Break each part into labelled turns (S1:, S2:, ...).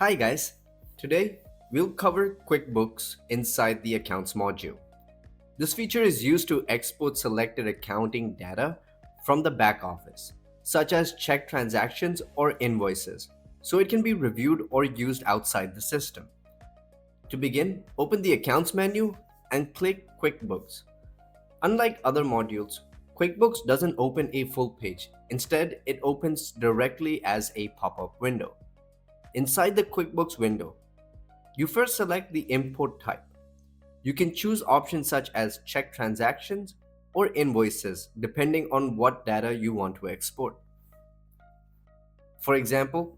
S1: Hi guys, today we'll cover QuickBooks inside the Accounts module. This feature is used to export selected accounting data from the back office, such as check transactions or invoices, so it can be reviewed or used outside the system. To begin, open the Accounts menu and click QuickBooks. Unlike other modules, QuickBooks doesn't open a full page. Instead, it opens directly as a pop-up window. Inside the QuickBooks window, you first select the import type. You can choose options such as check transactions or invoices depending on what data you want to export. For example,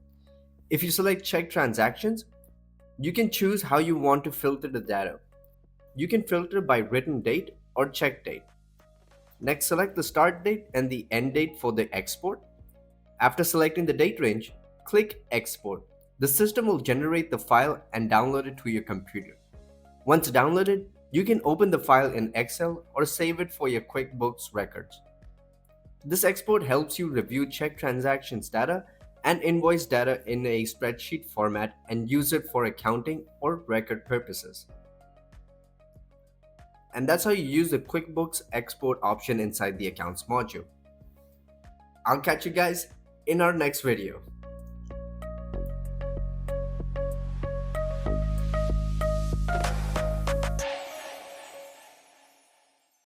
S1: if you select check transactions, you can choose how you want to filter the data. You can filter by written date or check date. Next, select the start date and the end date for the export. After selecting the date range, click Export. The system will generate the file and download it to your computer. Once downloaded, you can open the file in Excel or save it for your QuickBooks records. This export helps you review check transactions data and invoice data in a spreadsheet format and use it for accounting or record purposes. And that's how you use the QuickBooks export option inside the Accounts module. I'll catch you guys in our next video.